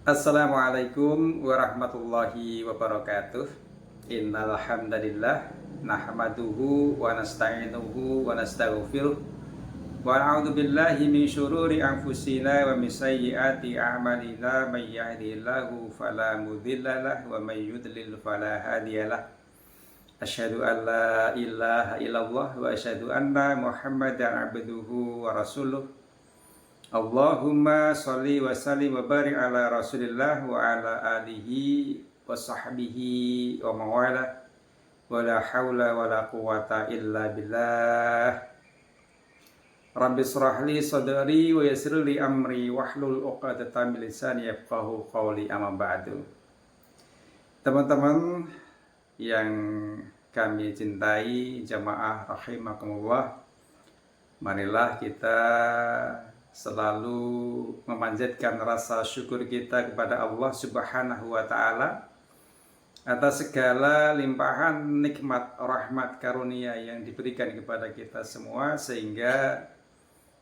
Assalamualaikum warahmatullahi wabarakatuh. Innal hamdalillah nahmaduhu wa nasta'inuhu wa nastaghfiruh wa na'udzu billahi min syururi anfusina wa min sayyiati a'malina may yahdihillahu fala mudhillalah wa may yudlil fala hadiyalah. Asyhadu an la ilaha illallah wa asyhadu anna Muhammadan abduhu wa rasuluh. Allahumma sholli wa sallim wa barik ala Rasulillah wa ala alihi wa sahbihi wa mawala wa la hawla wa la quwata illa billah. Rabbi shrah li sadri wa yassir li amri wahlul 'uqdatam min lisani yafqahu qawli, amma ba'du. Teman-teman yang kami cintai, jamaah rahimakumullah, marilah kita selalu memanjatkan rasa syukur kita kepada Allah Subhanahu wa Ta'ala atas segala limpahan nikmat, rahmat, karunia yang diberikan kepada kita semua, sehingga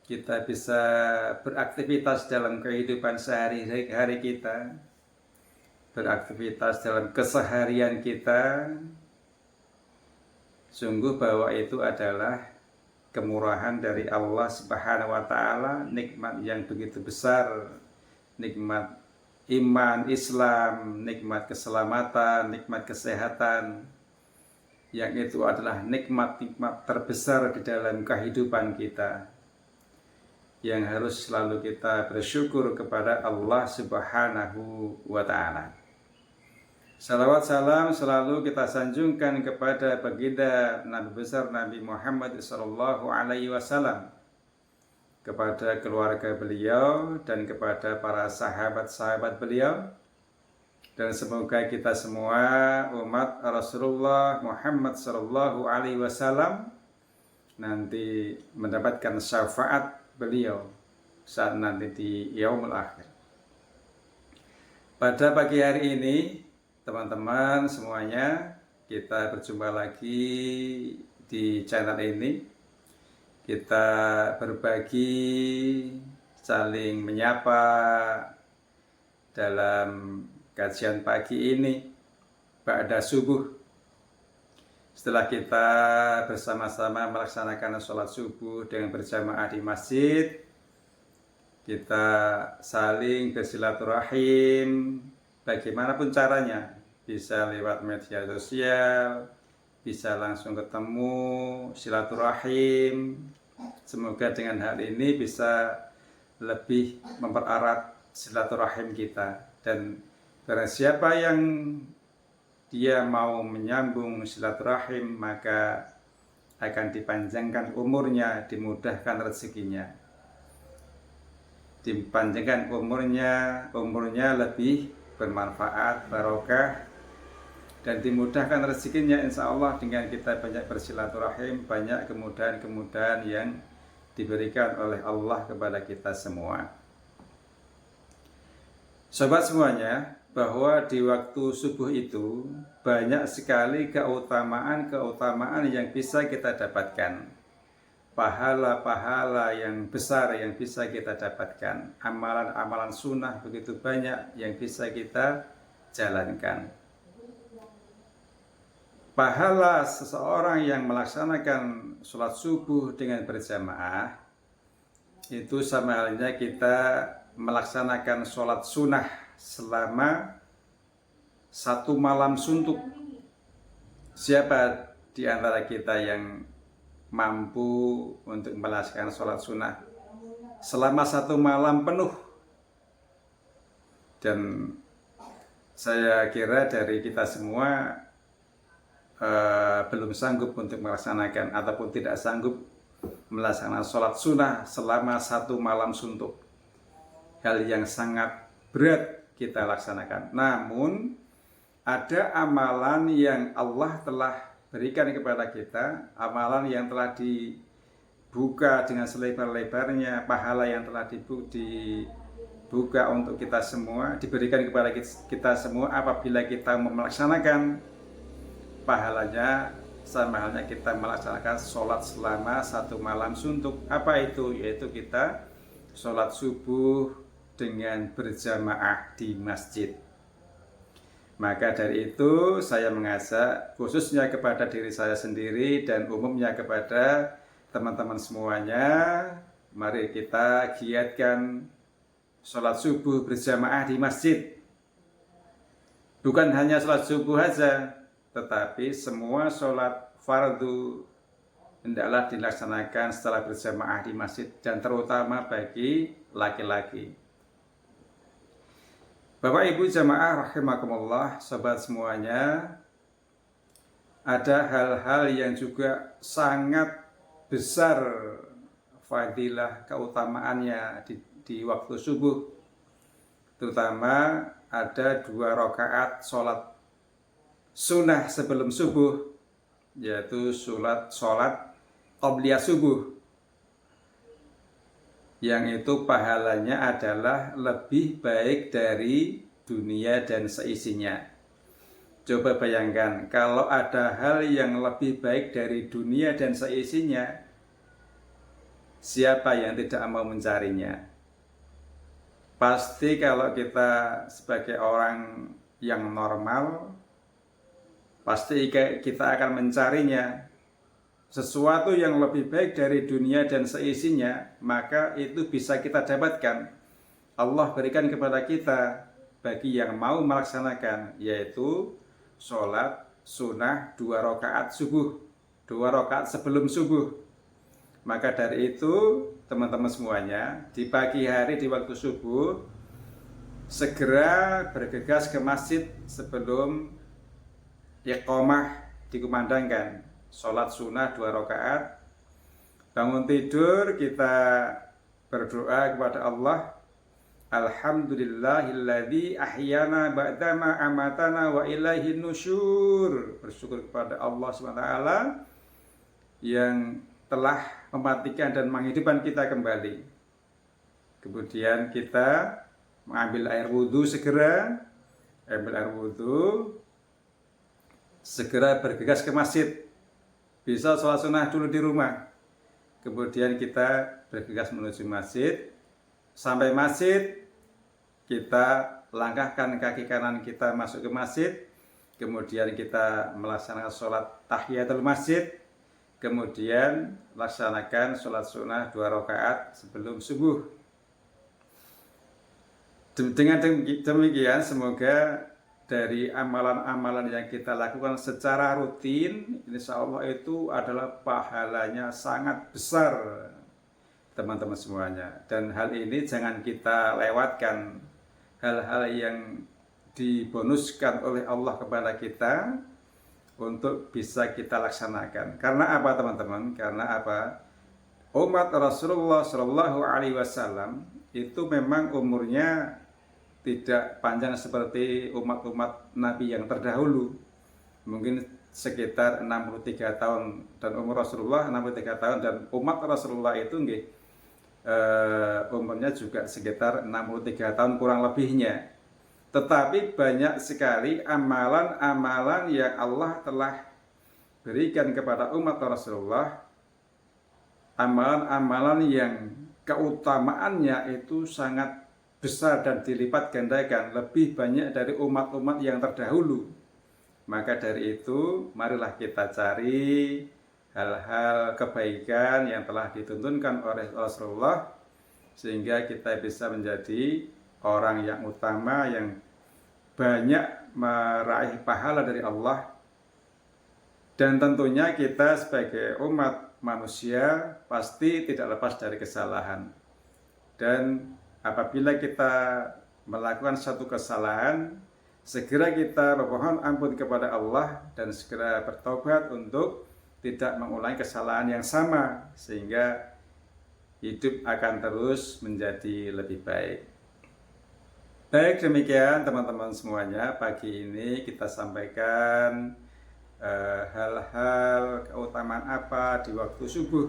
kita bisa beraktivitas dalam kehidupan sehari-hari kita, beraktivitas dalam keseharian kita. Sungguh bahwa itu adalah kemurahan dari Allah Subhanahu wa Ta'ala, nikmat yang begitu besar, nikmat iman Islam, nikmat keselamatan, nikmat kesehatan, yang itu adalah nikmat-nikmat terbesar di dalam kehidupan kita, yang harus selalu kita bersyukur kepada Allah Subhanahu wa Ta'ala. Salawat salam selalu kita sanjungkan kepada baginda Nabi besar Nabi Muhammad sallallahu alaihi wasallam, kepada keluarga beliau dan kepada para sahabat-sahabat beliau, dan semoga kita semua umat Rasulullah Muhammad sallallahu alaihi wasallam nanti mendapatkan syafaat beliau saat nanti di yaumul akhir. Pada pagi hari ini, teman-teman semuanya, kita berjumpa lagi di channel ini. Kita berbagi, saling menyapa dalam kajian pagi ini ba'da subuh. Setelah kita bersama-sama melaksanakan sholat subuh dengan berjamaah di masjid, kita saling bersilaturahim bagaimanapun caranya. Bisa lewat media sosial, bisa langsung ketemu, silaturahim. Semoga dengan hal ini bisa lebih mempererat silaturahim kita. Dan barang siapa yang dia mau menyambung silaturahim, maka akan dipanjangkan umurnya, dimudahkan rezekinya. Dipanjangkan umurnya lebih bermanfaat, barokah, dan dimudahkan rezekinya insya Allah dengan kita banyak bersilaturahim, banyak kemudahan-kemudahan yang diberikan oleh Allah kepada kita semua. Sobat semuanya, bahwa di waktu subuh itu banyak sekali keutamaan yang bisa kita dapatkan, pahala-pahala yang besar yang bisa kita dapatkan, amalan-amalan sunnah begitu banyak yang bisa kita jalankan. Pahala seseorang yang melaksanakan sholat subuh dengan berjamaah itu sama halnya kita melaksanakan sholat sunnah selama satu malam suntuk. Siapa di antara kita yang mampu untuk melaksanakan sholat sunnah selama satu malam penuh? Dan saya kira dari kita semua belum sanggup untuk melaksanakan ataupun tidak sanggup melaksanakan sholat sunnah selama satu malam suntuk. Hal yang sangat berat kita laksanakan. Namun ada amalan yang Allah telah berikan kepada kita, amalan yang telah dibuka dengan selebar-lebarnya, pahala yang telah dibuka untuk kita semua, diberikan kepada kita semua apabila kita melaksanakan. Pahalanya sama halnya kita melaksanakan sholat selama satu malam suntuk. Apa itu? Yaitu kita sholat subuh dengan berjamaah di masjid. Maka dari itu saya mengajak khususnya kepada diri saya sendiri dan umumnya kepada teman-teman semuanya, mari kita giatkan sholat subuh berjamaah di masjid. Bukan hanya sholat subuh saja, tetapi semua sholat fardu hendaklah dilaksanakan setelah berjamaah di masjid, dan terutama bagi laki-laki. Bapak Ibu jamaah rahimakumullah, sobat semuanya, ada hal-hal yang juga sangat besar fadilah keutamaannya di waktu subuh. Terutama ada 2 rakaat sholat sunnah sebelum subuh, yaitu sholat qobliyah subuh, yang itu pahalanya adalah lebih baik dari dunia dan seisinya. Coba bayangkan, kalau ada hal yang lebih baik dari dunia dan seisinya, siapa yang tidak mau mencarinya? Pasti kalau kita sebagai orang yang normal, pasti kita akan mencarinya. Sesuatu yang lebih baik dari dunia dan seisinya, maka itu bisa kita dapatkan. Allah berikan kepada kita bagi yang mau melaksanakan, yaitu sholat sunnah 2 rakaat subuh, 2 rakaat sebelum subuh. Maka dari itu teman-teman semuanya, di pagi hari di waktu subuh segera bergegas ke masjid sebelum iqamah dikumandangkan. Sholat sunnah 2 rakaat, bangun tidur kita berdoa kepada Allah, alhamdulillahilladzi ahyana ba'dama amatana wa ilaihin nusyur. Bersyukur kepada Allah SWT yang telah mematikan dan menghidupkan kita kembali. Kemudian kita mengambil air wudhu, segera bergegas ke masjid. Bisa sholat sunnah dulu di rumah, kemudian kita bergegas menuju masjid. Sampai masjid, kita langkahkan kaki kanan kita masuk ke masjid, kemudian kita melaksanakan sholat tahiyatul masjid, kemudian laksanakan sholat sunnah 2 rakaat sebelum subuh. Dengan demikian, semoga dari amalan-amalan yang kita lakukan secara rutin, insya Allah itu adalah pahalanya sangat besar, teman-teman semuanya. Dan hal ini jangan kita lewatkan, hal-hal yang dibonuskan oleh Allah kepada kita untuk bisa kita laksanakan. Karena apa teman-teman? Karena apa? Umat Rasulullah Shallallahu Alaihi Wasallam itu memang umurnya tidak panjang seperti umat-umat Nabi yang terdahulu. Mungkin sekitar 63 tahun, dan umur Rasulullah 63 tahun, dan umat Rasulullah itu umurnya juga sekitar 63 tahun kurang lebihnya. Tetapi banyak sekali amalan-amalan yang Allah telah berikan kepada umat Rasulullah, amalan-amalan yang keutamaannya itu sangat besar dan dilipat gandakan, lebih banyak dari umat-umat yang terdahulu. Maka dari itu, marilah kita cari hal-hal kebaikan yang telah dituntunkan oleh Rasulullah, sehingga kita bisa menjadi orang yang utama, yang banyak meraih pahala dari Allah. Dan tentunya kita sebagai umat manusia pasti tidak lepas dari kesalahan. Dan apabila kita melakukan satu kesalahan, segera kita memohon ampun kepada Allah dan segera bertobat untuk tidak mengulangi kesalahan yang sama, sehingga hidup akan terus menjadi lebih baik. Baik, demikian teman-teman semuanya, pagi ini kita sampaikan hal-hal keutamaan apa di waktu subuh.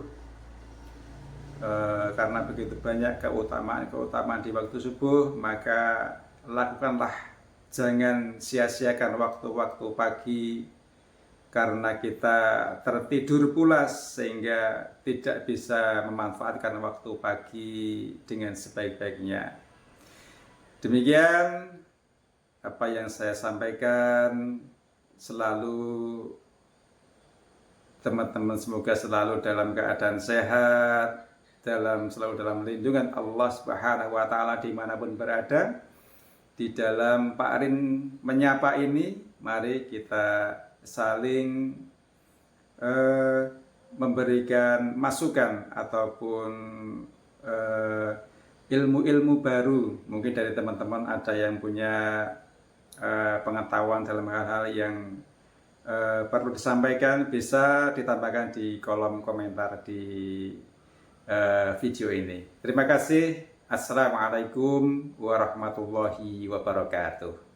Karena begitu banyak keutamaan di waktu subuh, maka lakukanlah, jangan sia-siakan waktu-waktu pagi karena kita tertidur pulas sehingga tidak bisa memanfaatkan waktu pagi dengan sebaik-baiknya. Demikian apa yang saya sampaikan, selalu teman-teman semoga selalu dalam keadaan sehat, selalu dalam lindungan Allah Subhanahu wa taala dimanapun berada. Di dalam Pak Arin menyapa ini, mari kita saling memberikan masukan ataupun ilmu-ilmu baru. Mungkin dari teman-teman ada yang punya pengetahuan dalam hal-hal yang perlu disampaikan, bisa ditambahkan di kolom komentar di video ini. Terima kasih. Assalamualaikum warahmatullahi wabarakatuh.